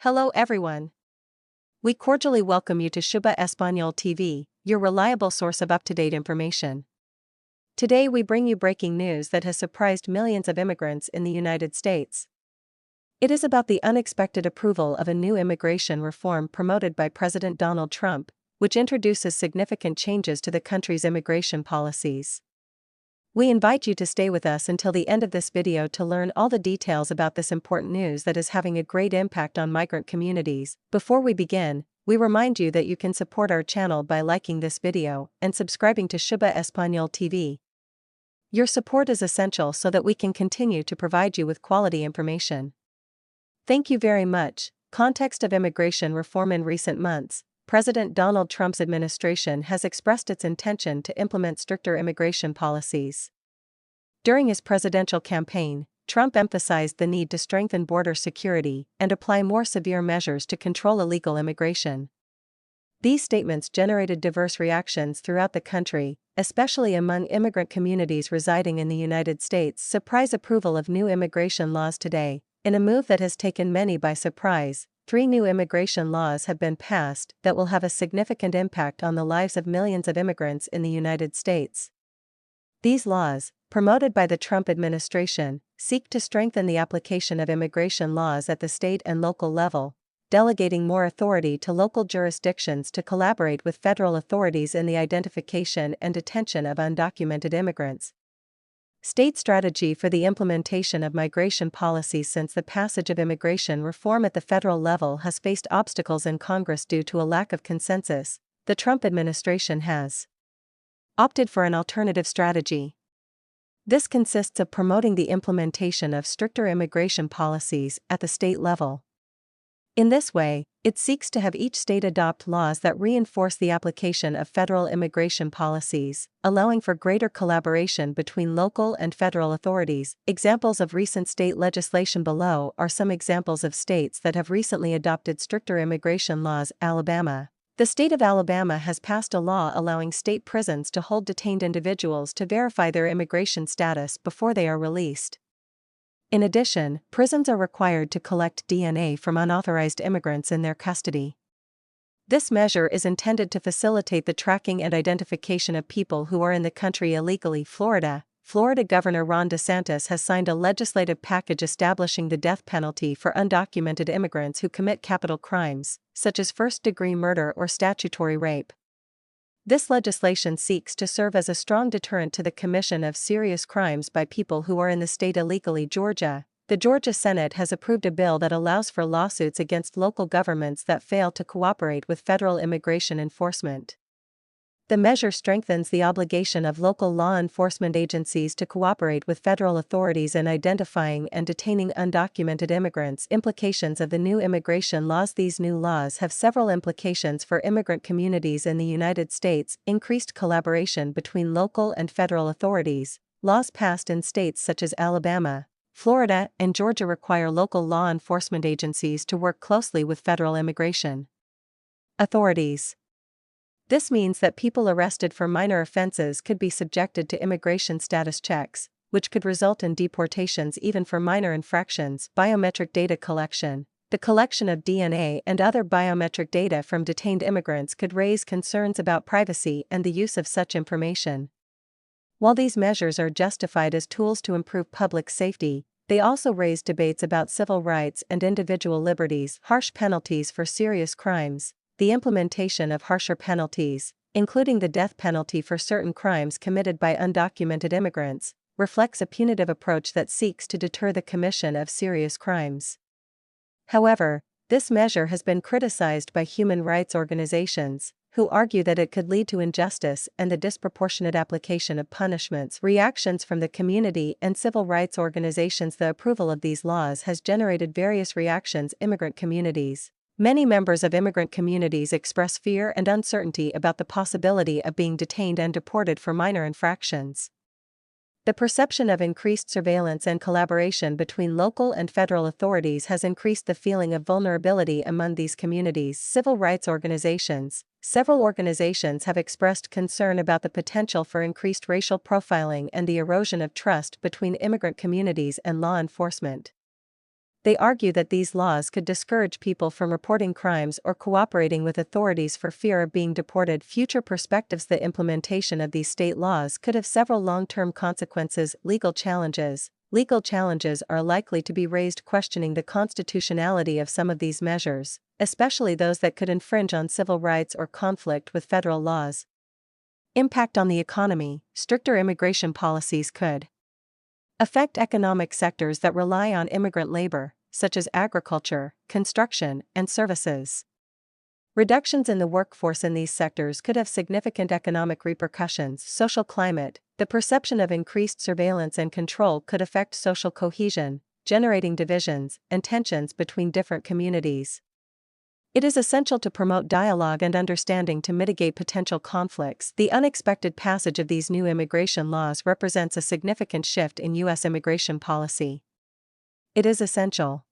Hello everyone. We cordially welcome you to Shuba Español TV, your reliable source of up-to-date information. Today we bring you breaking news that has surprised millions of immigrants in the United States. It is about the unexpected approval of a new immigration reform promoted by President Donald Trump, which introduces significant changes to the country's immigration policies. We invite you to stay with us until the end of this video to learn all the details about this important news that is having a great impact on migrant communities. Before we begin, we remind you that you can support our channel by liking this video and subscribing to Shuba Español TV. Your support is essential so that we can continue to provide you with quality information. Thank you very much. Context of immigration reform. In recent months, President Donald Trump's administration has expressed its intention to implement stricter immigration policies. During his presidential campaign, Trump emphasized the need to strengthen border security and apply more severe measures to control illegal immigration. These statements generated diverse reactions throughout the country, especially among immigrant communities residing in the United States. Surprise approval of new immigration laws today. In a move that has taken many by surprise, 3 new immigration laws have been passed that will have a significant impact on the lives of millions of immigrants in the United States. These laws, promoted by the Trump administration, seek to strengthen the application of immigration laws at the state and local level, delegating more authority to local jurisdictions to collaborate with federal authorities in the identification and detention of undocumented immigrants. State strategy for the implementation of migration policies. Since the passage of immigration reform at the federal level has faced obstacles in Congress due to a lack of consensus, the Trump administration has opted for an alternative strategy. This consists of promoting the implementation of stricter immigration policies at the state level. In this way, it seeks to have each state adopt laws that reinforce the application of federal immigration policies, allowing for greater collaboration between local and federal authorities. Examples of recent state legislation. Below are some examples of states that have recently adopted stricter immigration laws. Alabama. The state of Alabama has passed a law allowing state prisons to hold detained individuals to verify their immigration status before they are released. In addition, prisons are required to collect DNA from unauthorized immigrants in their custody. This measure is intended to facilitate the tracking and identification of people who are in the country illegally. Florida Governor Ron DeSantis has signed a legislative package establishing the death penalty for undocumented immigrants who commit capital crimes, such as first-degree murder or statutory rape. This legislation seeks to serve as a strong deterrent to the commission of serious crimes by people who are in the state illegally. Georgia. The Georgia Senate has approved a bill that allows for lawsuits against local governments that fail to cooperate with federal immigration enforcement. The measure strengthens the obligation of local law enforcement agencies to cooperate with federal authorities in identifying and detaining undocumented immigrants. Implications of the new immigration laws. These new laws have several implications for immigrant communities in the United States. Increased collaboration between local and federal authorities. Laws passed in states such as Alabama, Florida, and Georgia require local law enforcement agencies to work closely with federal immigration authorities. This means that people arrested for minor offenses could be subjected to immigration status checks, which could result in deportations even for minor infractions. Biometric data collection. The collection of DNA and other biometric data from detained immigrants could raise concerns about privacy and the use of such information. While these measures are justified as tools to improve public safety, they also raise debates about civil rights and individual liberties. Harsh penalties for serious crimes. The implementation of harsher penalties, including the death penalty for certain crimes committed by undocumented immigrants, reflects a punitive approach that seeks to deter the commission of serious crimes. However, this measure has been criticized by human rights organizations, who argue that it could lead to injustice and the disproportionate application of punishments. Reactions from the community and civil rights organizations. The approval of these laws has generated various reactions. Immigrant communities. Many members of immigrant communities express fear and uncertainty about the possibility of being detained and deported for minor infractions. The perception of increased surveillance and collaboration between local and federal authorities has increased the feeling of vulnerability among these communities. Civil rights organizations. Several organizations have expressed concern about the potential for increased racial profiling and the erosion of trust between immigrant communities and law enforcement. They argue that these laws could discourage people from reporting crimes or cooperating with authorities for fear of being deported. Future perspectives: the implementation of these state laws could have several long-term consequences. Legal challenges. Legal challenges are likely to be raised questioning the constitutionality of some of these measures, especially those that could infringe on civil rights or conflict with federal laws. Impact on the economy: stricter immigration policies could affect economic sectors that rely on immigrant labor, such as agriculture, construction, and services. Reductions in the workforce in these sectors could have significant economic repercussions. Social climate: the perception of increased surveillance and control could affect social cohesion, generating divisions and tensions between different communities. It is essential to promote dialogue and understanding to mitigate potential conflicts. The unexpected passage of these new immigration laws represents a significant shift in U.S. immigration policy. It is essential